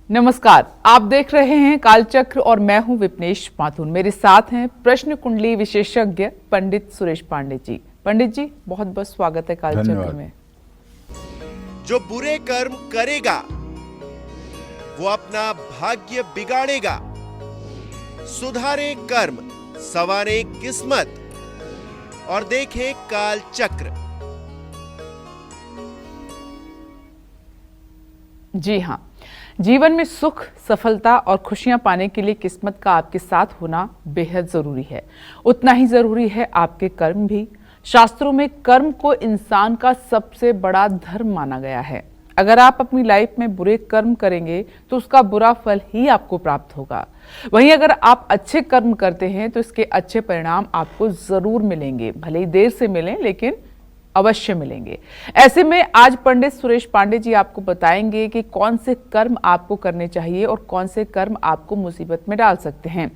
नमस्कार, आप देख रहे हैं कालचक्र और मैं हूं विपनेश माथुर। मेरे साथ हैं प्रश्न कुंडली विशेषज्ञ पंडित सुरेश पांडे जी। पंडित जी, बहुत बहुत स्वागत है कालचक्र में। जो बुरे कर्म करेगा वो अपना भाग्य बिगाड़ेगा। सुधारे कर्म, संवारे किस्मत और देखें कालचक्र। जी हाँ, जीवन में सुख, सफलता और खुशियां पाने के लिए किस्मत का आपके साथ होना बेहद जरूरी है। उतना ही जरूरी है आपके कर्म भी। शास्त्रों में कर्म को इंसान का सबसे बड़ा धर्म माना गया है। अगर आप अपनी लाइफ में बुरे कर्म करेंगे तो उसका बुरा फल ही आपको प्राप्त होगा। वहीं अगर आप अच्छे कर्म करते हैं तो इसके अच्छे परिणाम आपको जरूर मिलेंगे, भले ही देर से मिलें लेकिन अवश्य मिलेंगे। ऐसे में आज पंडित सुरेश पांडे जी आपको बताएंगे कि कौन से कर्म आपको करने चाहिए और कौन से कर्म आपको मुसीबत में डाल सकते हैं।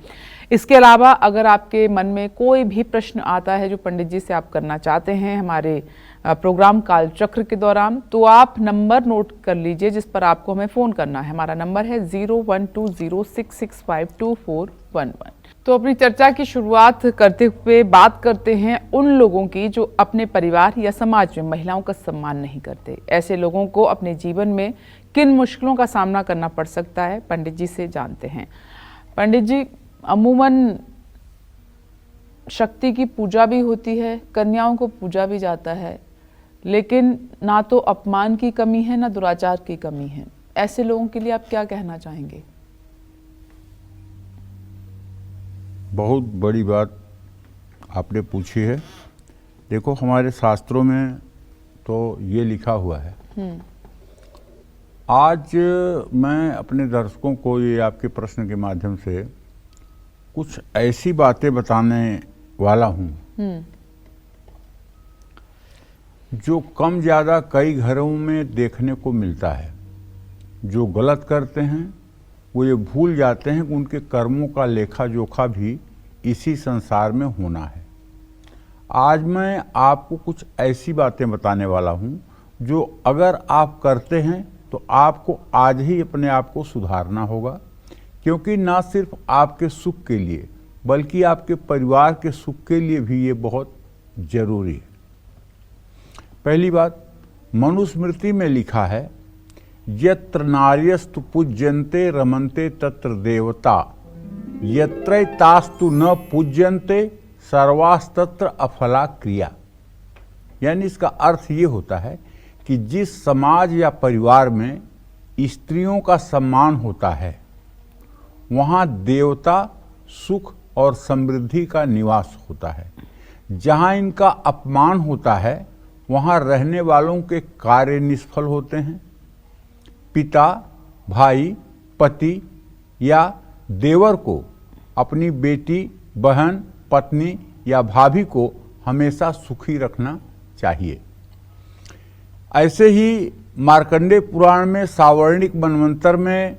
इसके अलावा अगर आपके मन में कोई भी प्रश्न आता है जो पंडित जी से आप करना चाहते हैं हमारे प्रोग्राम कालचक्र के दौरान, तो आप नंबर नोट कर लीजिए जिस पर आपको हमें फोन करना है। हमारा नंबर है 0120665241। तो अपनी चर्चा की शुरुआत करते हुए बात करते हैं उन लोगों की जो अपने परिवार या समाज में महिलाओं का सम्मान नहीं करते। ऐसे लोगों को अपने जीवन में किन मुश्किलों का सामना करना पड़ सकता है, पंडित जी से जानते हैं। पंडित जी, अमूमन शक्ति की पूजा भी होती है, कन्याओं को पूजा भी जाता है, लेकिन ना तो अपमान की कमी है ना दुराचार की कमी है। ऐसे लोगों के लिए आप क्या कहना चाहेंगे? बहुत बड़ी बात आपने पूछी है। देखो, हमारे शास्त्रों में तो ये लिखा हुआ है। आज मैं अपने दर्शकों को ये आपके प्रश्न के माध्यम से कुछ ऐसी बातें बताने वाला हूँ जो कम ज़्यादा कई घरों में देखने को मिलता है। जो गलत करते हैं वो ये भूल जाते हैं कि उनके कर्मों का लेखा जोखा भी इसी संसार में होना है। आज मैं आपको कुछ ऐसी बातें बताने वाला हूँ जो अगर आप करते हैं तो आपको आज ही अपने आप को सुधारना होगा, क्योंकि ना सिर्फ आपके सुख के लिए बल्कि आपके परिवार के सुख के लिए भी ये बहुत जरूरी है। पहली बात, मनुस्मृति में लिखा है, यत्र नार्यस्तु पूज्यन्ते रमन्ते तत्र देवता, यत्र तास्तु न पूज्यन्ते सर्वास्तत्र अफला क्रिया। यानी इसका अर्थ ये होता है कि जिस समाज या परिवार में स्त्रियों का सम्मान होता है वहाँ देवता, सुख और समृद्धि का निवास होता है। जहाँ इनका अपमान होता है वहाँ रहने वालों के कार्य निष्फल होते हैं। पिता, भाई, पति या देवर को अपनी बेटी, बहन, पत्नी या भाभी को हमेशा सुखी रखना चाहिए। ऐसे ही मार्कंडेय पुराण में, सावर्णिक मनवंतर में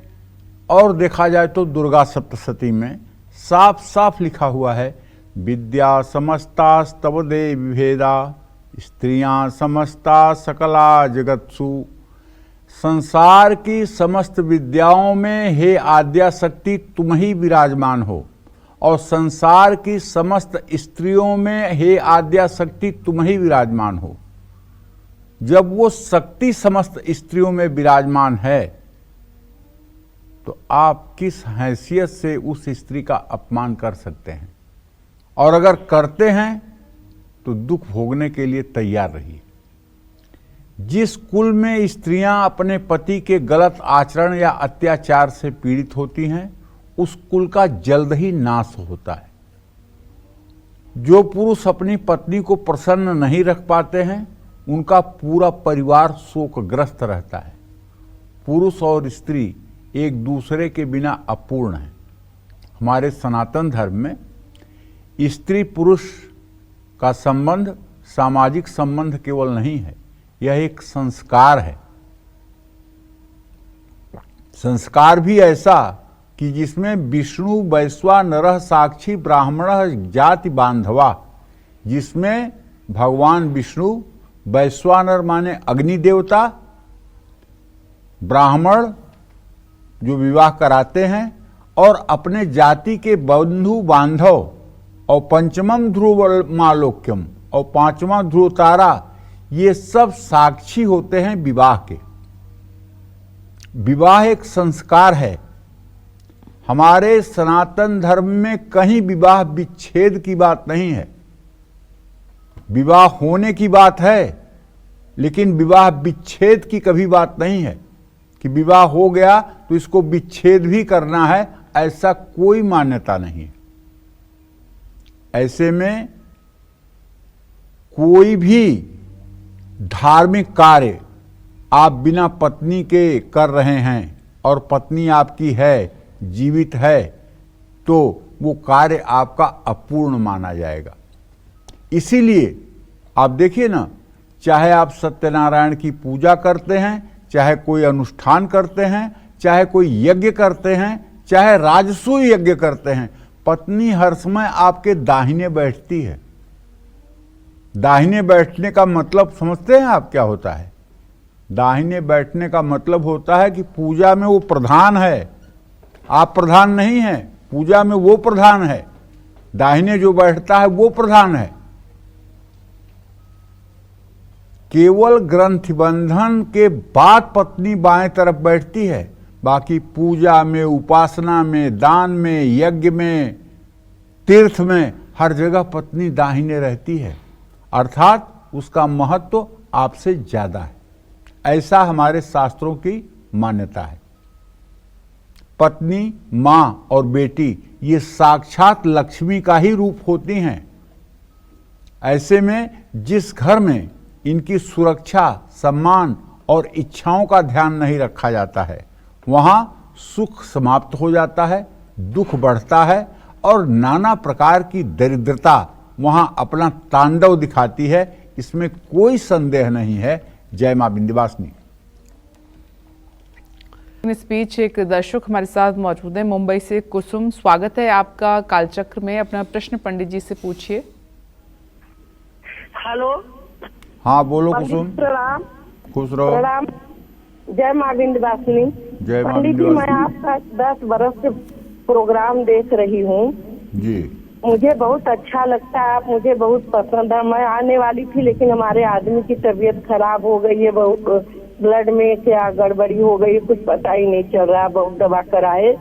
और देखा जाए तो दुर्गा सप्तशती में साफ साफ लिखा हुआ है, विद्या समस्तास्तव देवी भेदा, स्त्रियां समस्ता सकला जगत्सु। संसार की समस्त विद्याओं में हे आद्या शक्ति तुम ही विराजमान हो, और संसार की समस्त स्त्रियों में हे आद्या शक्ति तुम ही विराजमान हो। जब वो शक्ति समस्त स्त्रियों में विराजमान है तो आप किस हैसियत से उस स्त्री का अपमान कर सकते हैं? और अगर करते हैं तो दुख भोगने के लिए तैयार रहिए। जिस कुल में स्त्रियां अपने पति के गलत आचरण या अत्याचार से पीड़ित होती हैं उस कुल का जल्द ही नाश होता है। जो पुरुष अपनी पत्नी को प्रसन्न नहीं रख पाते हैं उनका पूरा परिवार शोकग्रस्त रहता है। पुरुष और स्त्री एक दूसरे के बिना अपूर्ण हैं। हमारे सनातन धर्म में स्त्री पुरुष का संबंध सामाजिक संबंध केवल नहीं है, यह एक संस्कार है। संस्कार भी ऐसा कि जिसमें विष्णु वैश्वा नरः साक्षी ब्राह्मणः जाति बांधवा, जिसमें भगवान विष्णु, वैश्वानर माने अग्नि देवता, ब्राह्मण जो विवाह कराते हैं और अपने जाति के बंधु बांधव और पंचमम ध्रुव मालोक्यम और पांचवा ध्रुव तारा, ये सब साक्षी होते हैं विवाह के। विवाह एक संस्कार है। हमारे सनातन धर्म में कहीं विवाह विच्छेद की बात नहीं है। विवाह होने की बात है, लेकिन विवाह विच्छेद की कभी बात नहीं है कि विवाह हो गया तो इसको विच्छेद भी करना है, ऐसा कोई मान्यता नहीं है। ऐसे में कोई भी धार्मिक कार्य आप बिना पत्नी के कर रहे हैं और पत्नी आपकी है, जीवित है, तो वो कार्य आपका अपूर्ण माना जाएगा। इसीलिए आप देखिए ना, चाहे आप सत्यनारायण की पूजा करते हैं, चाहे कोई अनुष्ठान करते हैं, चाहे कोई यज्ञ करते हैं, चाहे राजसूय यज्ञ करते हैं, पत्नी हर समय आपके दाहिने बैठती है। दाहिने बैठने का मतलब समझते हैं आप क्या होता है? दाहिने बैठने का मतलब होता है कि पूजा में वो प्रधान है, आप प्रधान नहीं हैं। पूजा में वो प्रधान है, दाहिने जो बैठता है वो प्रधान है। केवल ग्रंथि बंधन के बाद पत्नी बाएं तरफ बैठती है, बाकी पूजा में, उपासना में, दान में, यज्ञ में, तीर्थ में, हर जगह पत्नी दाहिने रहती है। अर्थात उसका महत्व आपसे ज्यादा है, ऐसा हमारे शास्त्रों की मान्यता है। पत्नी, मां और बेटी ये साक्षात लक्ष्मी का ही रूप होती हैं। ऐसे में जिस घर में इनकी सुरक्षा, सम्मान और इच्छाओं का ध्यान नहीं रखा जाता है, वहां सुख समाप्त हो जाता है, दुख बढ़ता है और नाना प्रकार की दरिद्रता वहां अपना तांडव दिखाती है। इसमें कोई संदेह नहीं है। जय मां विंध्यवासिनी। स्पीच एक दर्शक हमारे साथ मौजूद है मुंबई से। कुसुम, स्वागत है आपका कालचक्र में। अपना प्रश्न पंडित जी से पूछिए। हेलो। हाँ बोलो कुसुम। प्रणाम। खुश रहो। प्रणाम। जय मां विंध्यवासिनी। जय मां पंडित जी, मैं विंध्यवासिनी आपका 10 बरस से प्रोग्राम देख रही हूँ। जी। मुझे बहुत अच्छा लगता है, आप मुझे बहुत पसंद है। मैं आने वाली थी, लेकिन हमारे आदमी की तबीयत खराब हो गई है, बहुत ब्लड में क्या गड़बड़ी हो गई, कुछ पता ही नहीं चल रहा। बहुत दवा कराए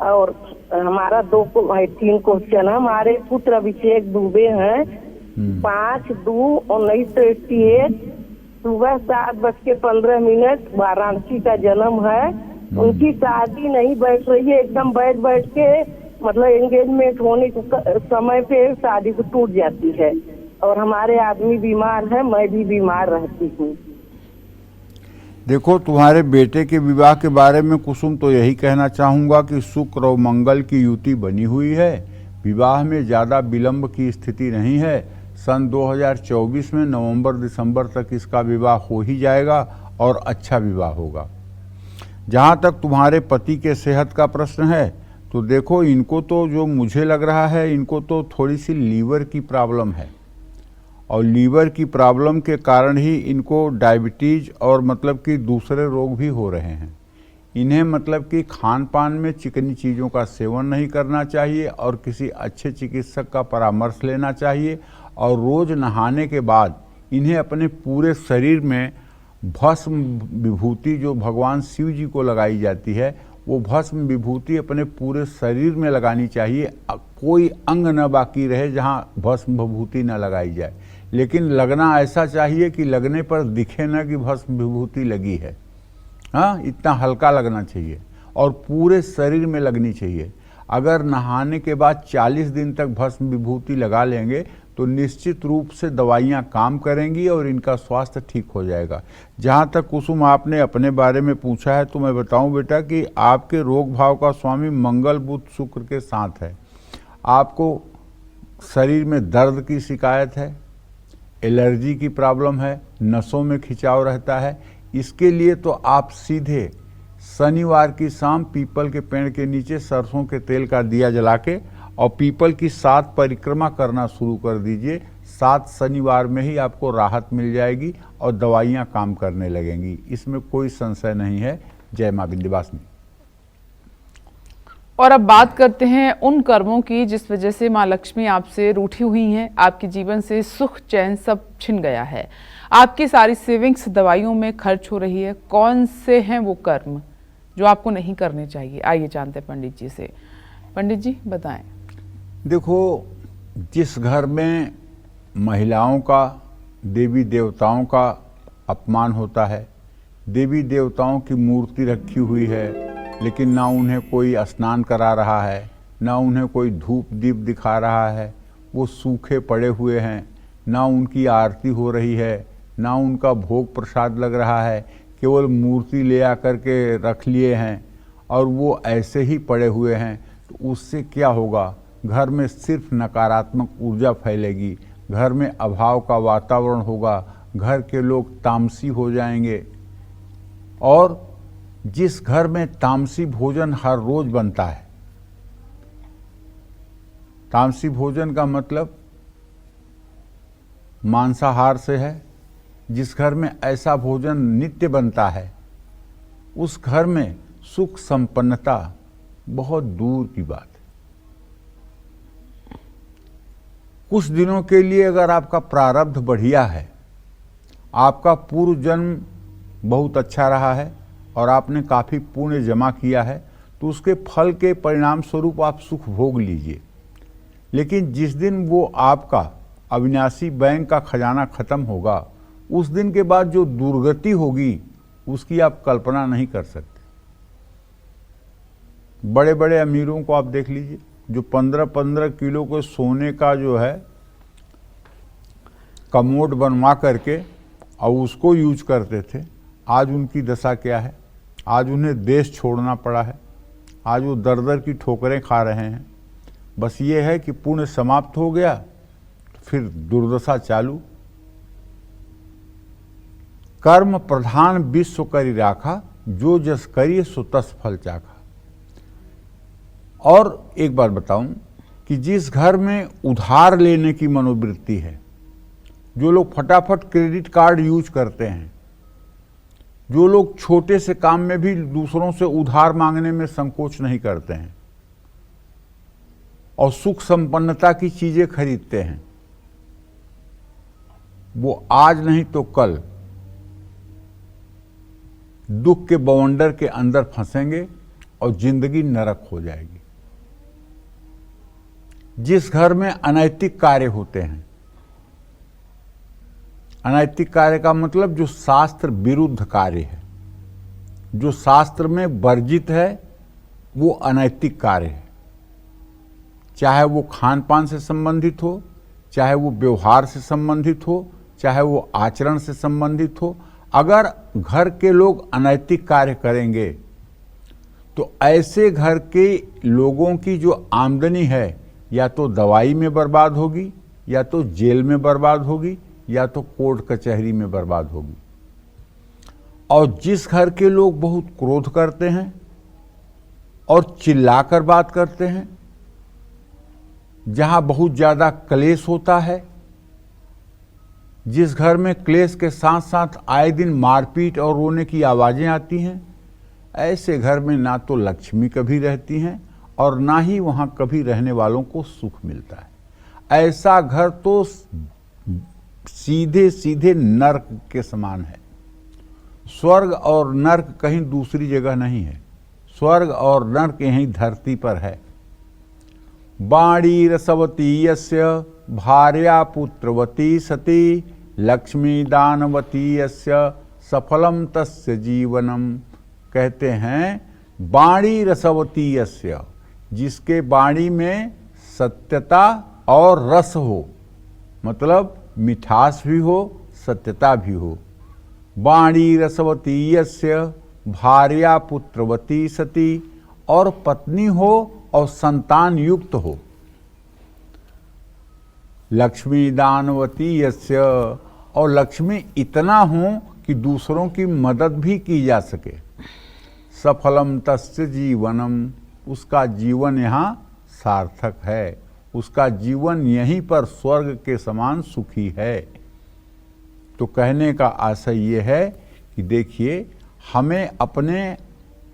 और हमारा 3 क्वेश्चन है। हमारे पुत्र अभिषेक दुबे हैं, 5/2/1988, सुबह 7:15 वाराणसी का जन्म है। उनकी शादी नहीं बैठ रही है, एकदम बैठ के मतलब एंगेजमेंट होने के समय पे शादी को टूट जाती है। और हमारे आदमी बीमार है, मैं भी बीमार रहती हूँ। देखो, तुम्हारे बेटे के विवाह के बारे में कुसुम तो यही कहना चाहूंगा कि शुक्र और मंगल की युति बनी हुई है। विवाह में ज़्यादा विलंब की स्थिति नहीं है। सन 2024 में नवंबर दिसंबर तक इसका विवाह हो ही जाएगा और अच्छा विवाह होगा। जहाँ तक तुम्हारे पति के सेहत का प्रश्न है, तो देखो, इनको तो जो मुझे लग रहा है, इनको तो थोड़ी सी लीवर की प्रॉब्लम है और लीवर की प्रॉब्लम के कारण ही इनको डायबिटीज और मतलब कि दूसरे रोग भी हो रहे हैं। इन्हें मतलब कि खान पान में चिकनी चीज़ों का सेवन नहीं करना चाहिए और किसी अच्छे चिकित्सक का परामर्श लेना चाहिए। और रोज़ नहाने के बाद इन्हें अपने पूरे शरीर में भस्म विभूति जो भगवान शिव जी को लगाई जाती है, वो भस्म विभूति अपने पूरे शरीर में लगानी चाहिए। कोई अंग न बाकी रहे जहाँ भस्म विभूति न लगाई जाए, लेकिन लगना ऐसा चाहिए कि लगने पर दिखे न कि भस्म विभूति लगी है। हाँ, इतना हल्का लगना चाहिए और पूरे शरीर में लगनी चाहिए। अगर नहाने के बाद 40 दिन तक भस्म विभूति लगा लेंगे तो निश्चित रूप से दवाइयाँ काम करेंगी और इनका स्वास्थ्य ठीक हो जाएगा। जहाँ तक कुसुम आपने अपने बारे में पूछा है, तो मैं बताऊं बेटा कि आपके रोग भाव का स्वामी मंगल बुध शुक्र के साथ है। आपको शरीर में दर्द की शिकायत है, एलर्जी की प्रॉब्लम है, नसों में खिंचाव रहता है। इसके लिए तो आप सीधे शनिवार की शाम पीपल के पेड़ के नीचे सरसों के तेल का दिया जला के और पीपल की 7 परिक्रमा करना शुरू कर दीजिए। 7 शनिवार में ही आपको राहत मिल जाएगी और दवाइयाँ काम करने लगेंगी। इसमें कोई संशय नहीं है। जय मां विंध्यवासिनी। और अब बात करते हैं उन कर्मों की जिस वजह से माँ लक्ष्मी आपसे रूठी हुई हैं, आपके जीवन से सुख चैन सब छिन गया है, आपकी सारी सेविंग्स दवाइयों में खर्च हो रही है। कौन से हैं वो कर्म जो आपको नहीं करने चाहिए? आइए जानते हैं पंडित जी से। पंडित जी बताएं। देखो, जिस घर में महिलाओं का, देवी देवताओं का अपमान होता है, देवी देवताओं की मूर्ति रखी हुई है लेकिन ना उन्हें कोई स्नान करा रहा है, ना उन्हें कोई धूप दीप दिखा रहा है, वो सूखे पड़े हुए हैं, ना उनकी आरती हो रही है, ना उनका भोग प्रसाद लग रहा है, केवल मूर्ति ले आकर के रख लिए हैं और वो ऐसे ही पड़े हुए हैं, तो उससे क्या होगा? घर में सिर्फ नकारात्मक ऊर्जा फैलेगी, घर में अभाव का वातावरण होगा, घर के लोग तामसी हो जाएंगे। और जिस घर में तामसी भोजन हर रोज बनता है, तामसी भोजन का मतलब मांसाहार से है, जिस घर में ऐसा भोजन नित्य बनता है उस घर में सुख संपन्नता बहुत दूर की बात है। कुछ दिनों के लिए अगर आपका प्रारब्ध बढ़िया है, आपका पूर्व जन्म बहुत अच्छा रहा है और आपने काफ़ी पुण्य जमा किया है, तो उसके फल के परिणाम स्वरूप आप सुख भोग लीजिए। लेकिन जिस दिन वो आपका अविनाशी बैंक का खजाना खत्म होगा, उस दिन के बाद जो दुर्गति होगी उसकी आप कल्पना नहीं कर सकते। बड़े बड़े अमीरों को आप देख लीजिए, जो 15-15 किलो के सोने का जो है कमोड बनवा करके और उसको यूज करते थे, आज उनकी दशा क्या है? आज उन्हें देश छोड़ना पड़ा है, आज वो दर दर की ठोकरें खा रहे हैं। बस ये है कि पुण्य समाप्त हो गया तो फिर दुर्दशा चालू। कर्म प्रधान विश्व करी राखा, जो जस करिए सो तस फल चाखा। और एक बात बताऊं कि जिस घर में उधार लेने की मनोवृत्ति है, जो लोग फटाफट क्रेडिट कार्ड यूज करते हैं, जो लोग छोटे से काम में भी दूसरों से उधार मांगने में संकोच नहीं करते हैं और सुख संपन्नता की चीजें खरीदते हैं, वो आज नहीं तो कल दुख के बवंडर के अंदर फंसेंगे और जिंदगी नरक हो जाएगी। जिस घर में अनैतिक कार्य होते हैं, अनैतिक कार्य का मतलब जो शास्त्र विरुद्ध कार्य है, जो शास्त्र में वर्जित है, वो अनैतिक कार्य है। चाहे वो खान पान से संबंधित हो, चाहे वो व्यवहार से संबंधित हो, चाहे वो आचरण से संबंधित हो। अगर घर के लोग अनैतिक कार्य करेंगे तो ऐसे घर के लोगों की जो आमदनी है या तो दवाई में बर्बाद होगी, या तो जेल में बर्बाद होगी, या तो कोर्ट कचहरी में बर्बाद होगी। और जिस घर के लोग बहुत क्रोध करते हैं और चिल्लाकर बात करते हैं, जहां बहुत ज्यादा क्लेश होता है, जिस घर में क्लेश के साथ साथ आए दिन मारपीट और रोने की आवाजें आती हैं, ऐसे घर में ना तो लक्ष्मी कभी रहती हैं और ना ही वहां कभी रहने वालों को सुख मिलता है। ऐसा घर तो सीधे सीधे नर्क के समान है। स्वर्ग और नर्क कहीं दूसरी जगह नहीं है, स्वर्ग और नर्क यहीं धरती पर है। बाणी रसवती यस्य भार्या पुत्रवती सती, लक्ष्मी दानवती यस्य सफलम तस्य जीवनम। कहते हैं बाणी रसवती यस्य, जिसके बाणी में सत्यता और रस हो, मतलब मिठास भी हो, सत्यता भी हो। बाणी रसवती यस्य भार्या पुत्रवती सती, और पत्नी हो और संतान युक्त हो। लक्ष्मी दानवती यस्य, और लक्ष्मी इतना हो कि दूसरों की मदद भी की जा सके। सफलम तस्य जीवनम, उसका जीवन यहाँ सार्थक है, उसका जीवन यहीं पर स्वर्ग के समान सुखी है। तो कहने का आशय ये है कि देखिए, हमें अपने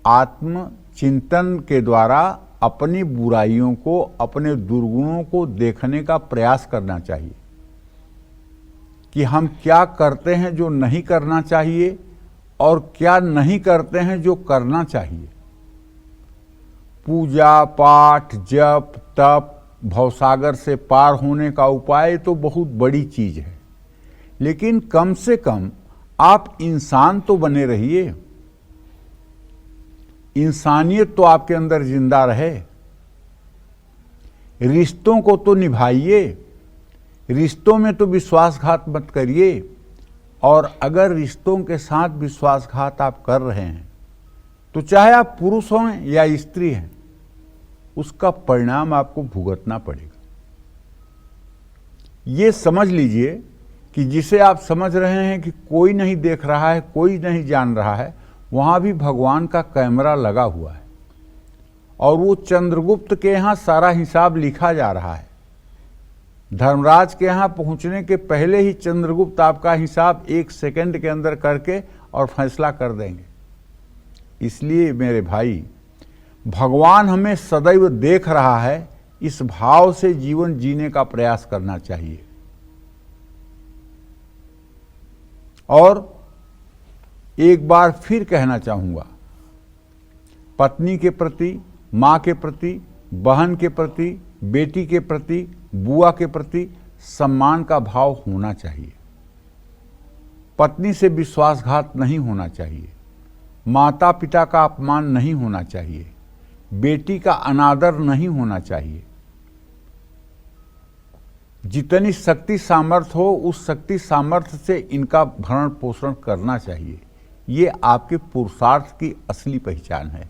आत्म चिंतन के द्वारा अपनी बुराइयों को, अपने दुर्गुणों को देखने का प्रयास करना चाहिए कि हम क्या करते हैं जो नहीं करना चाहिए और क्या नहीं करते हैं जो करना चाहिए। पूजा पाठ, जप तप, भवसागर से पार होने का उपाय तो बहुत बड़ी चीज है, लेकिन कम से कम आप इंसान तो बने रहिए, इंसानियत तो आपके अंदर जिंदा रहे। रिश्तों को तो निभाइए, रिश्तों में तो विश्वासघात मत करिए। और अगर रिश्तों के साथ विश्वासघात आप कर रहे हैं तो चाहे आप पुरुष हों या स्त्री हैं, उसका परिणाम आपको भुगतना पड़ेगा। ये समझ लीजिए कि जिसे आप समझ रहे हैं कि कोई नहीं देख रहा है, कोई नहीं जान रहा है, वहां भी भगवान का कैमरा लगा हुआ है और वो चंद्रगुप्त के यहां सारा हिसाब लिखा जा रहा है। धर्मराज के यहां पहुंचने के पहले ही चंद्रगुप्त आपका हिसाब 1 सेकंड के अंदर करके और फैसला कर देंगे। इसलिए मेरे भाई, भगवान हमें सदैव देख रहा है, इस भाव से जीवन जीने का प्रयास करना चाहिए। और एक बार फिर कहना चाहूंगा, पत्नी के प्रति, मां के प्रति, बहन के प्रति, बेटी के प्रति, बुआ के प्रति सम्मान का भाव होना चाहिए। पत्नी से विश्वासघात नहीं होना चाहिए, माता पिता का अपमान नहीं होना चाहिए, बेटी का अनादर नहीं होना चाहिए। जितनी शक्ति सामर्थ्य हो, उस शक्ति सामर्थ्य से इनका भरण पोषण करना चाहिए। ये आपके पुरुषार्थ की असली पहचान है।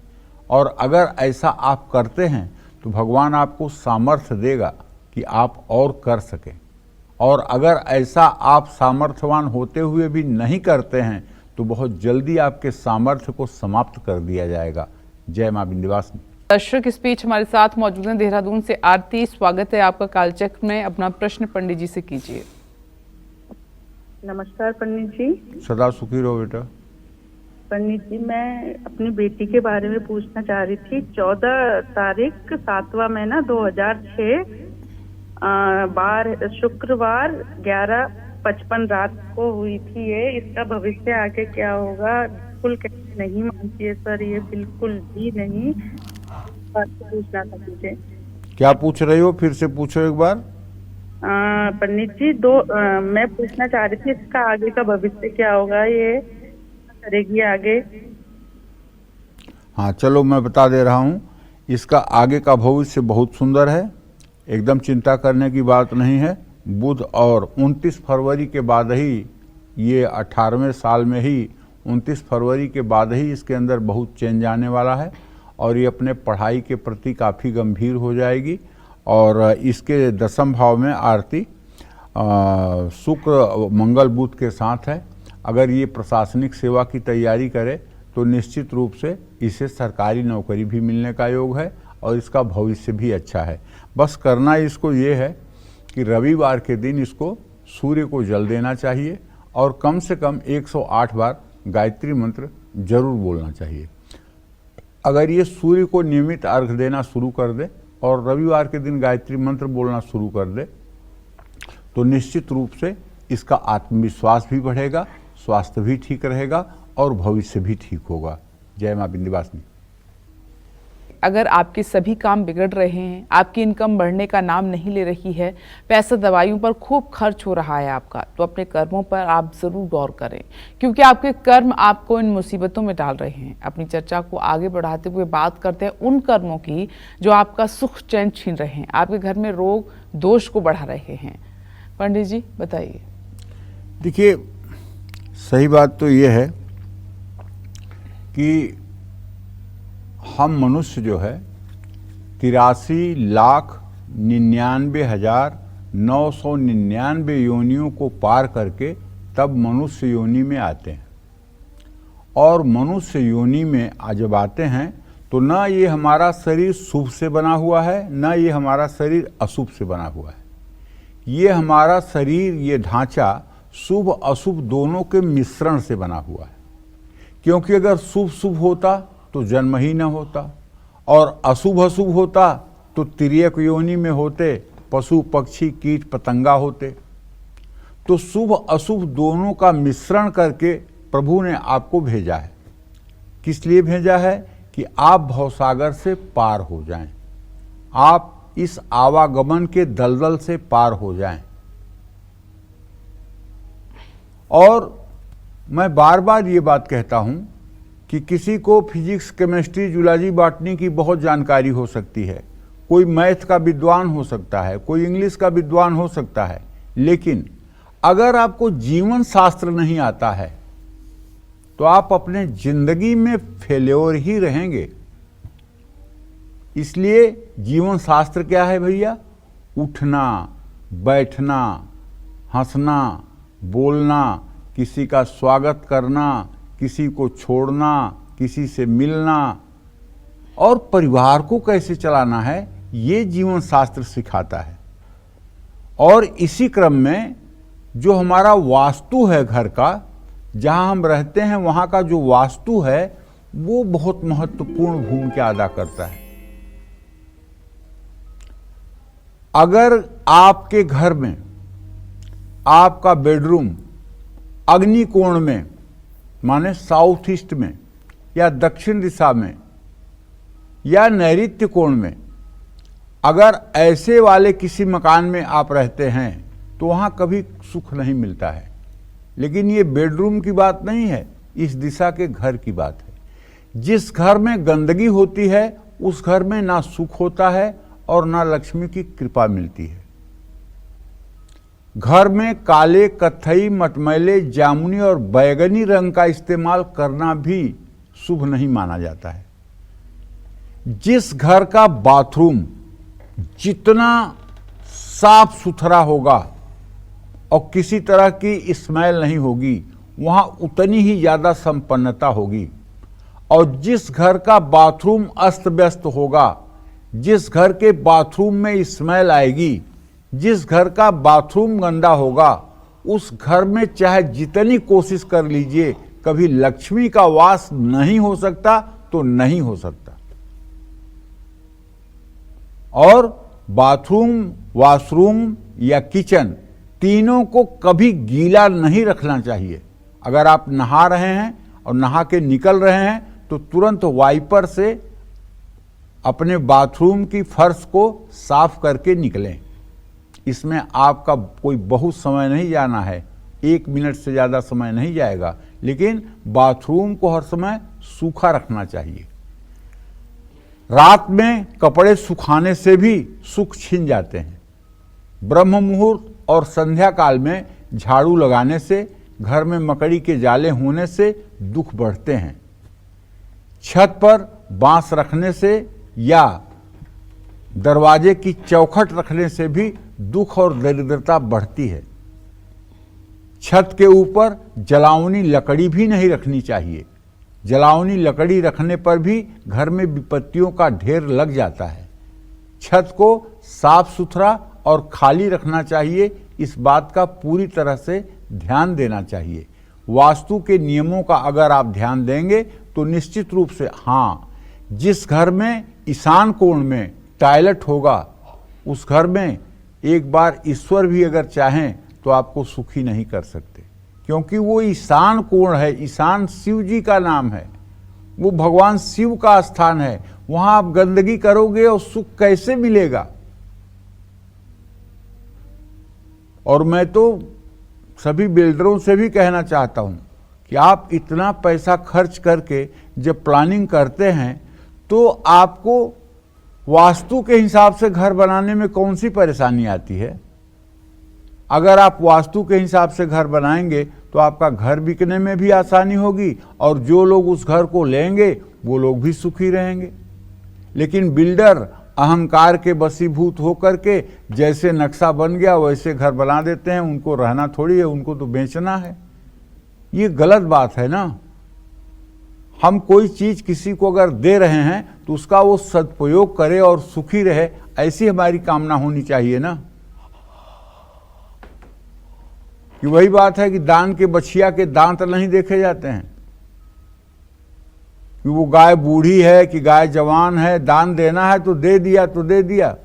और अगर ऐसा आप करते हैं तो भगवान आपको सामर्थ्य देगा कि आप और कर सकें। और अगर ऐसा आप सामर्थ्यवान होते हुए भी नहीं करते हैं तो बहुत जल्दी आपके सामर्थ्य को समाप्त कर दिया जाएगा। जय मां विंध्यवासिनी। दर्शक इस बीच हमारे साथ मौजूद हैं देहरादून से आरती। स्वागत है आपका कालचक्र में। अपना प्रश्न पंडित जी से कीजिए। नमस्कार पंडित जी। सदा सुखी रहो बेटा। पंडित जी, मैं अपनी बेटी के बारे में पूछना चाह रही थी। 14 तारीख 7वां महीना 2006 बार शुक्रवार 11:55 रात को हुई थी ये। इसका भविष्य आगे क्या होगा? बिल्कुल कैसे नहीं मानती है सर, ये बिल्कुल भी नहीं। पूछना था मुझे। क्या पूछ रही हो? फिर से पूछो एक बार। पंडित जी, मैं पूछना चाह रही थी इसका आगे का भविष्य क्या होगा, ये करेगी आगे? हाँ चलो मैं बता दे रहा हूँ। इसका आगे का भविष्य बहुत सुंदर है, एकदम चिंता करने की बात नहीं है। बुध और 29 फरवरी के बाद ही, ये 18वें साल में ही 29 फरवरी के बाद ही इसके अंदर बहुत चेंज आने वाला है और ये अपने पढ़ाई के प्रति काफ़ी गंभीर हो जाएगी। और इसके 10वें भाव में आरती शुक्र मंगल बुध के साथ है। अगर ये प्रशासनिक सेवा की तैयारी करे तो निश्चित रूप से इसे सरकारी नौकरी भी मिलने का योग है और इसका भविष्य भी अच्छा है। बस करना इसको ये है कि रविवार के दिन इसको सूर्य को जल देना चाहिए और कम से कम 108 बार गायत्री मंत्र जरूर बोलना चाहिए। अगर ये सूर्य को नियमित अर्घ देना शुरू कर दे और रविवार के दिन गायत्री मंत्र बोलना शुरू कर दे तो निश्चित रूप से इसका आत्मविश्वास भी बढ़ेगा, स्वास्थ्य भी ठीक रहेगा और भविष्य भी ठीक होगा। जय मां विंध्यवासिनी। अगर आपके सभी काम बिगड़ रहे हैं, आपकी इनकम बढ़ने का नाम नहीं ले रही है, पैसा दवाइयों पर खूब खर्च हो रहा है आपका, तो अपने कर्मों पर आप जरूर गौर करें, क्योंकि आपके कर्म आपको इन मुसीबतों में डाल रहे हैं। अपनी चर्चा को आगे बढ़ाते हुए बात करते हैं उन कर्मों की जो आपका सुख चैन छीन रहे हैं, आपके घर में रोग दोष को बढ़ा रहे हैं। पंडित जी बताइए। देखिए, सही बात तो ये है कि हम मनुष्य जो है 83,99,999 योनियों को पार करके तब मनुष्य योनि में आते हैं। और मनुष्य योनि में जब आते हैं तो ना ये हमारा शरीर शुभ से बना हुआ है, ना ये हमारा शरीर अशुभ से बना हुआ है। ये हमारा शरीर, ये ढांचा शुभ अशुभ दोनों के मिश्रण से बना हुआ है। क्योंकि अगर शुभ शुभ होता तो जन्म ही न होता और अशुभ अशुभ होता तो तिर्यक योनि में होते, पशु पक्षी कीट पतंगा होते। तो शुभ अशुभ दोनों का मिश्रण करके प्रभु ने आपको भेजा है। किस लिए भेजा है? कि आप भवसागर से पार हो जाएं, आप इस आवागमन के दलदल से पार हो जाएं। और मैं बार बार ये बात कहता हूं कि किसी को फिजिक्स, केमिस्ट्री, जूलॉजी, बॉटनी की बहुत जानकारी हो सकती है, कोई मैथ का विद्वान हो सकता है, कोई इंग्लिश का विद्वान हो सकता है, लेकिन अगर आपको जीवन शास्त्र नहीं आता है तो आप अपने जिंदगी में फेल्योर ही रहेंगे। इसलिए जीवन शास्त्र क्या है भैया? उठना, बैठना, हंसना, बोलना, किसी का स्वागत करना, किसी को छोड़ना, किसी से मिलना और परिवार को कैसे चलाना है, ये जीवन शास्त्र सिखाता है। और इसी क्रम में जो हमारा वास्तु है घर का, जहां हम रहते हैं, वहां का जो वास्तु है वो बहुत महत्वपूर्ण भूमिका अदा करता है। अगर आपके घर में आपका बेडरूम अग्नि कोण में, माने साउथ ईस्ट में या दक्षिण दिशा में या नैऋत्य कोण में, अगर ऐसे वाले किसी मकान में आप रहते हैं तो वहां कभी सुख नहीं मिलता है। लेकिन ये बेडरूम की बात नहीं है, इस दिशा के घर की बात है। जिस घर में गंदगी होती है उस घर में ना सुख होता है और ना लक्ष्मी की कृपा मिलती है। घर में काले, कत्थई, मटमैले, जामुनी और बैगनी रंग का इस्तेमाल करना भी शुभ नहीं माना जाता है। जिस घर का बाथरूम जितना साफ सुथरा होगा और किसी तरह की स्मेल नहीं होगी, वहां उतनी ही ज्यादा संपन्नता होगी। और जिस घर का बाथरूम अस्त व्यस्त होगा, जिस घर के बाथरूम में स्मेल आएगी, जिस घर का बाथरूम गंदा होगा, उस घर में चाहे जितनी कोशिश कर लीजिए, कभी लक्ष्मी का वास नहीं हो सकता तो नहीं हो सकता। और बाथरूम, वॉशरूम या किचन, तीनों को कभी गीला नहीं रखना चाहिए। अगर आप नहा रहे हैं और नहा के निकल रहे हैं तो तुरंत वाइपर से अपने बाथरूम की फर्श को साफ करके निकलें। इसमें आपका कोई बहुत समय नहीं जाना है, 1 मिनट से ज़्यादा समय नहीं जाएगा, लेकिन बाथरूम को हर समय सूखा रखना चाहिए। रात में कपड़े सुखाने से भी सुख छिन जाते हैं। ब्रह्म मुहूर्त और संध्या काल में झाड़ू लगाने से, घर में मकड़ी के जाले होने से दुख बढ़ते हैं। छत पर बांस रखने से या दरवाजे की चौखट रखने से भी दुख और दरिद्रता बढ़ती है। छत के ऊपर जलावनी लकड़ी भी नहीं रखनी चाहिए। जलावनी लकड़ी रखने पर भी घर में विपत्तियों का ढेर लग जाता है। छत को साफ सुथरा और खाली रखना चाहिए, इस बात का पूरी तरह से ध्यान देना चाहिए। वास्तु के नियमों का अगर आप ध्यान देंगे तो निश्चित रूप से, हाँ, जिस घर में ईशान कोण में टॉयलेट होगा, उस घर में एक बार ईश्वर भी अगर चाहें तो आपको सुखी नहीं कर सकते, क्योंकि वो ईशान कोण है। ईशान शिव जी का नाम है, वो भगवान शिव का स्थान है। वहां आप गंदगी करोगे और सुख कैसे मिलेगा? और मैं तो सभी बिल्डरों से भी कहना चाहता हूं कि आप इतना पैसा खर्च करके जब प्लानिंग करते हैं तो आपको वास्तु के हिसाब से घर बनाने में कौन सी परेशानी आती है? अगर आप वास्तु के हिसाब से घर बनाएंगे तो आपका घर बिकने में भी आसानी होगी और जो लोग उस घर को लेंगे वो लोग भी सुखी रहेंगे। लेकिन बिल्डर अहंकार के वशीभूत होकर के जैसे नक्शा बन गया वैसे घर बना देते हैं। उनको रहना थोड़ी है, उनको तो बेचना है। ये गलत बात है ना। हम कोई चीज किसी को अगर दे रहे हैं तो उसका वो सदुपयोग करे और सुखी रहे, ऐसी हमारी कामना होनी चाहिए ना। कि वही बात है कि दान के बछिया के दांत नहीं देखे जाते हैं। कि वो गाय बूढ़ी है कि गाय जवान है, दान देना है तो दे दिया तो दे दिया।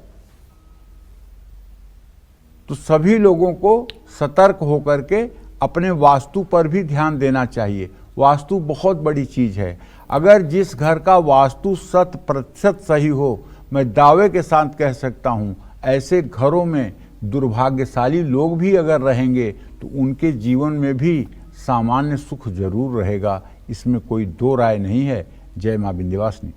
तो सभी लोगों को सतर्क होकर के अपने वास्तु पर भी ध्यान देना चाहिए। वास्तु बहुत बड़ी चीज है। अगर जिस घर का वास्तु 100% सही हो, मैं दावे के साथ कह सकता हूं, ऐसे घरों में दुर्भाग्यशाली लोग भी अगर रहेंगे तो उनके जीवन में भी सामान्य सुख जरूर रहेगा, इसमें कोई दो राय नहीं है। जय मां विंध्यवासिनी।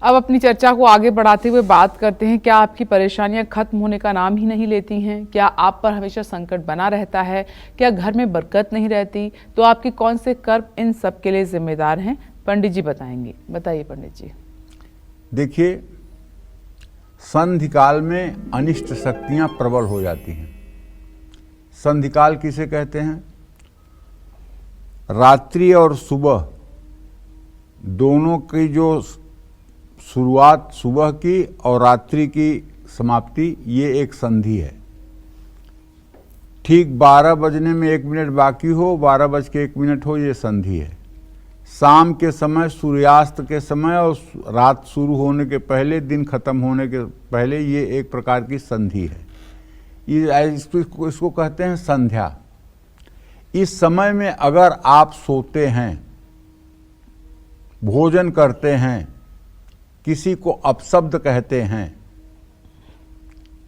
अब अपनी चर्चा को आगे बढ़ाते हुए बात करते हैं, क्या आपकी परेशानियां खत्म होने का नाम ही नहीं लेती हैं? क्या आप पर हमेशा संकट बना रहता है? क्या घर में बरकत नहीं रहती? तो आपके कौन से कर्म इन सब के लिए जिम्मेदार हैं? पंडित जी बताएंगे। बताइए पंडित जी। देखिए, संधिकाल में अनिष्ट शक्तियां प्रबल हो जाती हैं। संधिकाल किसे कहते हैं? रात्रि और सुबह दोनों की जो शुरुआत सुबह की और रात्रि की समाप्ति, ये एक संधि है। ठीक 12 बजने में 1 मिनट बाकी हो, 12:01 हो, ये संधि है। शाम के समय, सूर्यास्त के समय और रात शुरू होने के पहले, दिन खत्म होने के पहले, ये एक प्रकार की संधि है। इसको कहते हैं संध्या। इस समय में अगर आप सोते हैं, भोजन करते हैं, किसी को अपशब्द कहते हैं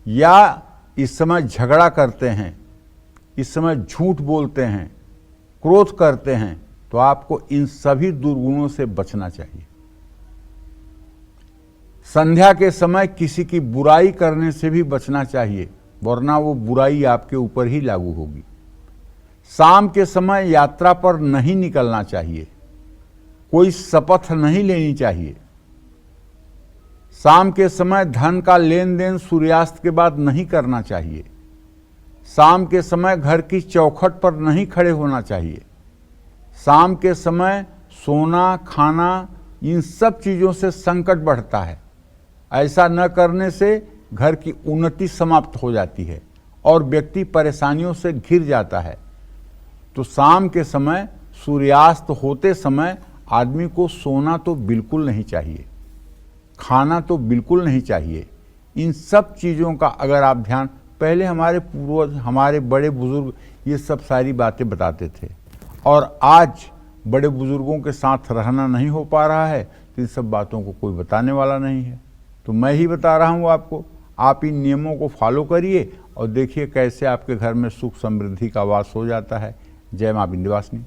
या इस समय झगड़ा करते हैं, इस समय झूठ बोलते हैं, क्रोध करते हैं, तो आपको इन सभी दुर्गुणों से बचना चाहिए। संध्या के समय किसी की बुराई करने से भी बचना चाहिए, वरना वो बुराई आपके ऊपर ही लागू होगी। शाम के समय यात्रा पर नहीं निकलना चाहिए, कोई शपथ नहीं लेनी चाहिए। शाम के समय धन का लेन देन सूर्यास्त के बाद नहीं करना चाहिए। शाम के समय घर की चौखट पर नहीं खड़े होना चाहिए। शाम के समय सोना, खाना, इन सब चीज़ों से संकट बढ़ता है। ऐसा न करने से घर की उन्नति समाप्त हो जाती है और व्यक्ति परेशानियों से घिर जाता है। तो शाम के समय, सूर्यास्त होते समय आदमी को सोना तो बिल्कुल नहीं चाहिए, खाना तो बिल्कुल नहीं चाहिए। इन सब चीज़ों का अगर आप ध्यान, पहले हमारे पूर्वज, हमारे बड़े बुजुर्ग ये सब सारी बातें बताते थे, और आज बड़े बुजुर्गों के साथ रहना नहीं हो पा रहा है, तो इन सब बातों को कोई बताने वाला नहीं है। तो मैं ही बता रहा हूँ आपको। आप इन नियमों को फॉलो करिए और देखिए कैसे आपके घर में सुख समृद्धि का वास हो जाता है। जय मां विंध्यवासिनी।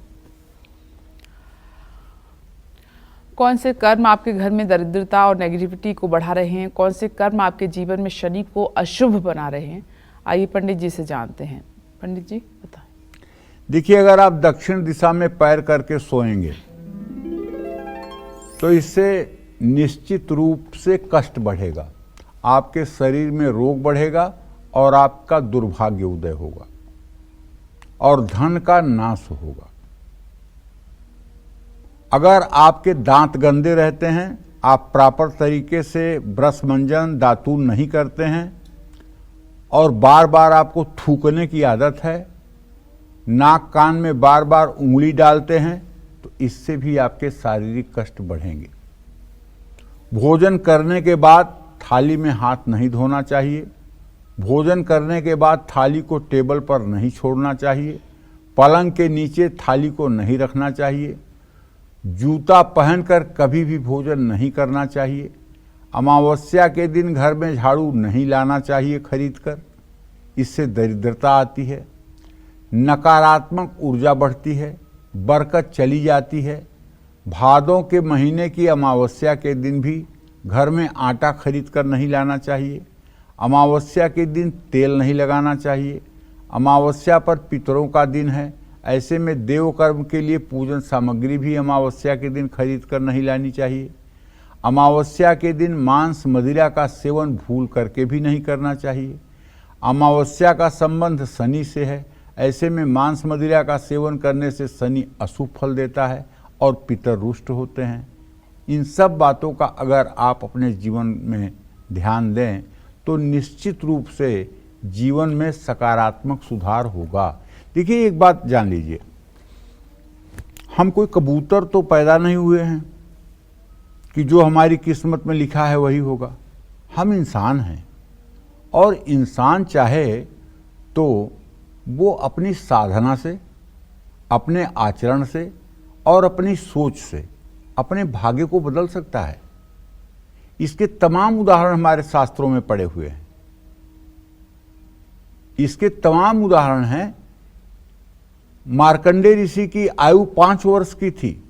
कौन से कर्म आपके घर में दरिद्रता और नेगेटिविटी को बढ़ा रहे हैं? कौन से कर्म आपके जीवन में शनि को अशुभ बना रहे हैं? आइए पंडित जी से जानते हैं। पंडित जी बताएं। देखिए, अगर आप दक्षिण दिशा में पैर करके सोएंगे तो इससे निश्चित रूप से कष्ट बढ़ेगा, आपके शरीर में रोग बढ़ेगा और आपका दुर्भाग्य उदय होगा और धन का नाश होगा। अगर आपके दांत गंदे रहते हैं, आप प्रॉपर तरीके से ब्रश मंजन दातून नहीं करते हैं और बार बार आपको थूकने की आदत है, नाक कान में बार बार उंगली डालते हैं, तो इससे भी आपके शारीरिक कष्ट बढ़ेंगे। भोजन करने के बाद थाली में हाथ नहीं धोना चाहिए। भोजन करने के बाद थाली को टेबल पर नहीं छोड़ना चाहिए। पलंग के नीचे थाली को नहीं रखना चाहिए। जूता पहनकर कभी भी भोजन नहीं करना चाहिए। अमावस्या के दिन घर में झाड़ू नहीं लाना चाहिए खरीद कर, इससे दरिद्रता आती है, नकारात्मक ऊर्जा बढ़ती है, बरकत चली जाती है। भादों के महीने की अमावस्या के दिन भी घर में आटा खरीद कर नहीं लाना चाहिए। अमावस्या के दिन तेल नहीं लगाना चाहिए। अमावस्या पर पितरों का दिन है, ऐसे में देव कर्म के लिए पूजन सामग्री भी अमावस्या के दिन खरीद कर नहीं लानी चाहिए। अमावस्या के दिन मांस मदिरा का सेवन भूल करके भी नहीं करना चाहिए। अमावस्या का संबंध शनि से है, ऐसे में मांस मदिरा का सेवन करने से शनि अशुभ फल देता है और पितर रुष्ट होते हैं। इन सब बातों का अगर आप अपने जीवन में ध्यान दें तो निश्चित रूप से जीवन में सकारात्मक सुधार होगा। देखिए, एक बात जान लीजिए, हम कोई कबूतर तो पैदा नहीं हुए हैं कि जो हमारी किस्मत में लिखा है वही होगा। हम इंसान हैं और इंसान चाहे तो वो अपनी साधना से, अपने आचरण से और अपनी सोच से अपने भाग्य को बदल सकता है। इसके तमाम उदाहरण हमारे शास्त्रों में पड़े हुए हैं। इसके तमाम उदाहरण हैं। मार्कंडेय ऋषि की आयु 5 वर्ष की थी,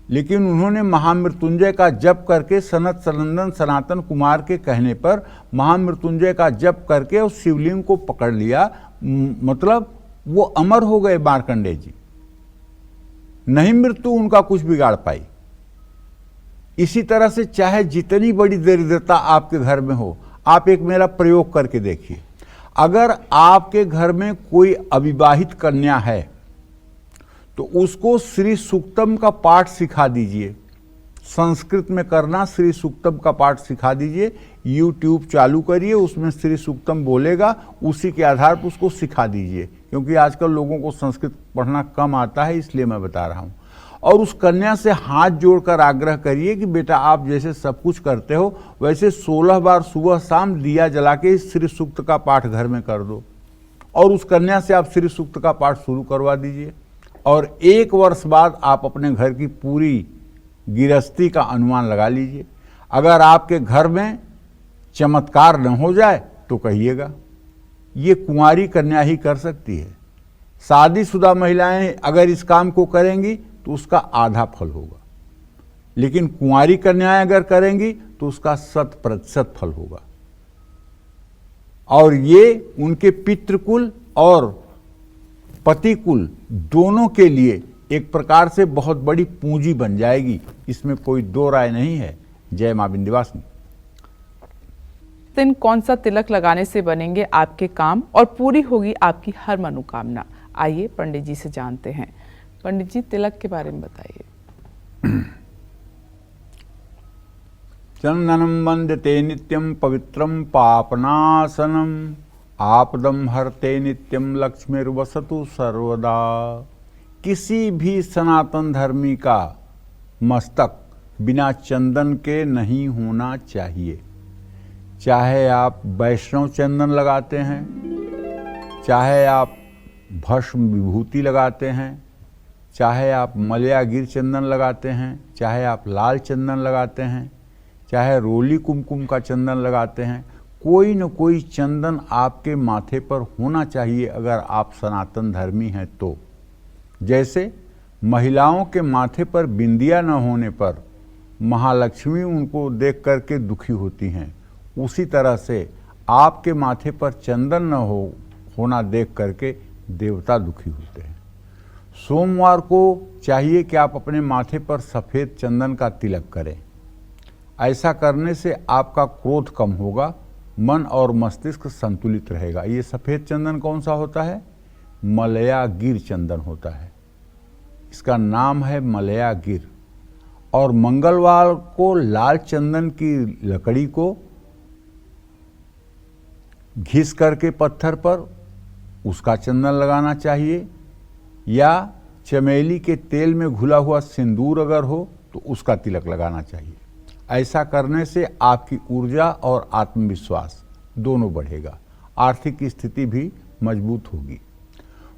लेकिन उन्होंने महामृत्युंजय का जप करके सनत सनंदन सनातन कुमार के कहने पर महामृत्युंजय का जप करके उस शिवलिंग को पकड़ लिया। मतलब वो अमर हो गए मार्कंडेय जी। नहीं मृत्यु उनका कुछ बिगाड़ पाई। इसी तरह से चाहे जितनी बड़ी दरिद्रता आपके घर में हो, आप एक मेरा प्रयोग करके देखिए। अगर आपके घर में कोई अविवाहित कन्या है तो उसको श्री सूक्तम का पाठ सिखा दीजिए। संस्कृत में करना, श्री सूक्तम का पाठ सिखा दीजिए। यूट्यूब चालू करिए, उसमें श्री सूक्तम बोलेगा, उसी के आधार पर उसको सिखा दीजिए। क्योंकि आजकल लोगों को संस्कृत पढ़ना कम आता है, इसलिए मैं बता रहा हूँ। और उस कन्या से हाथ जोड़कर आग्रह करिए कि बेटा आप जैसे सब कुछ करते हो वैसे 16 बार सुबह शाम दिया जला के श्री सूक्त का पाठ घर में कर दो। और उस कन्या से आप श्री सूक्त का पाठ शुरू करवा दीजिए। और 1 वर्ष बाद आप अपने घर की पूरी गृहस्थी का अनुमान लगा लीजिए। अगर आपके घर में चमत्कार न हो जाए तो कहिएगा। ये कुंवारी कन्या ही कर सकती है। शादीशुदा महिलाएं अगर इस काम को करेंगी तो उसका आधा फल होगा, लेकिन कुंवारी कन्याएं अगर करेंगी तो उसका 100% फल होगा। और ये उनके पितृकुल और पतिकुल दोनों के लिए एक प्रकार से बहुत बड़ी पूंजी बन जाएगी। इसमें कोई दो राय नहीं है। जय मां विंध्यवासिनी। दिन कौन सा तिलक लगाने से बनेंगे आपके काम और पूरी होगी आपकी हर मनोकामना? आइए पंडित जी से जानते हैं। पंडित जी, तिलक के बारे में बताइए। चंदनम वंदते नित्यम पवित्रम पापनाशनम आपदम हरते नित्यम लक्ष्मीर्वसतु सर्वदा। किसी भी सनातन धर्मी का मस्तक बिना चंदन के नहीं होना चाहिए। चाहे आप वैष्णव चंदन लगाते हैं, चाहे आप भस्म विभूति लगाते हैं, चाहे आप मलया गिर चंदन लगाते हैं, चाहे आप लाल चंदन लगाते हैं, चाहे रोली कुमकुम का चंदन लगाते हैं, कोई न कोई चंदन आपके माथे पर होना चाहिए अगर आप सनातन धर्मी हैं तो। जैसे महिलाओं के माथे पर बिंदिया न होने पर महालक्ष्मी उनको देख करके दुखी होती हैं, उसी तरह से आपके माथे पर चंदन न होना देख करके देवता दुखी होते हैं। सोमवार को चाहिए कि आप अपने माथे पर सफ़ेद चंदन का तिलक करें। ऐसा करने से आपका क्रोध कम होगा, मन और मस्तिष्क संतुलित रहेगा। ये सफ़ेद चंदन कौन सा होता है? मलया गिर चंदन होता है। इसका नाम है मलया गिर। और मंगलवार को लाल चंदन की लकड़ी को घिस करके पत्थर पर उसका चंदन लगाना चाहिए, या चमेली के तेल में घुला हुआ सिंदूर अगर हो तो उसका तिलक लगाना चाहिए। ऐसा करने से आपकी ऊर्जा और आत्मविश्वास दोनों बढ़ेगा, आर्थिक स्थिति भी मजबूत होगी।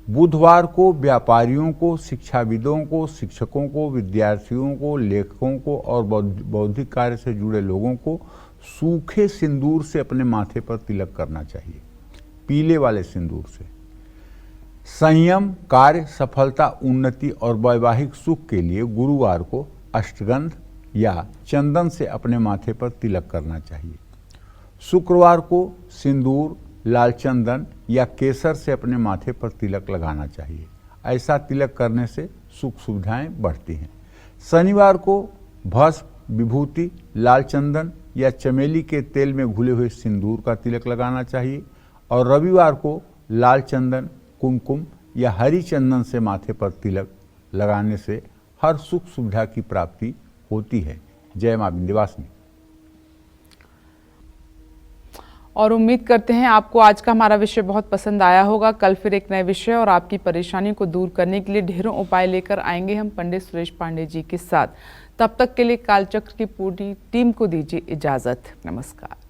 बुधवार को व्यापारियों को, शिक्षाविदों को, शिक्षकों को, विद्यार्थियों को, लेखकों को और बौद्धिक कार्य से जुड़े लोगों को सूखे सिंदूर से अपने माथे पर तिलक करना चाहिए, पीले वाले सिंदूर से। संयम, कार्य, सफलता, उन्नति और वैवाहिक सुख के लिए गुरुवार को अष्टगंध या चंदन से अपने माथे पर तिलक करना चाहिए। शुक्रवार को सिंदूर, लाल चंदन या केसर से अपने माथे पर तिलक लगाना चाहिए। ऐसा तिलक करने से सुख सुविधाएं बढ़ती हैं। शनिवार को भस्म, विभूति, लाल चंदन या चमेली के तेल में घुले हुए सिंदूर का तिलक लगाना चाहिए। और रविवार को लाल चंदन, कुमकुम या हरी चंदन से माथे पर तिलक लगाने से हर सुख सुविधा की प्राप्ति होती है। जय मां विंध्यवासिनी। और उम्मीद करते हैं आपको आज का हमारा विषय बहुत पसंद आया होगा। कल फिर एक नए विषय और आपकी परेशानी को दूर करने के लिए ढेरों उपाय लेकर आएंगे हम पंडित सुरेश पांडे जी के साथ। तब तक के लिए कालचक्र की पूरी टीम को दीजिए इजाजत। नमस्कार।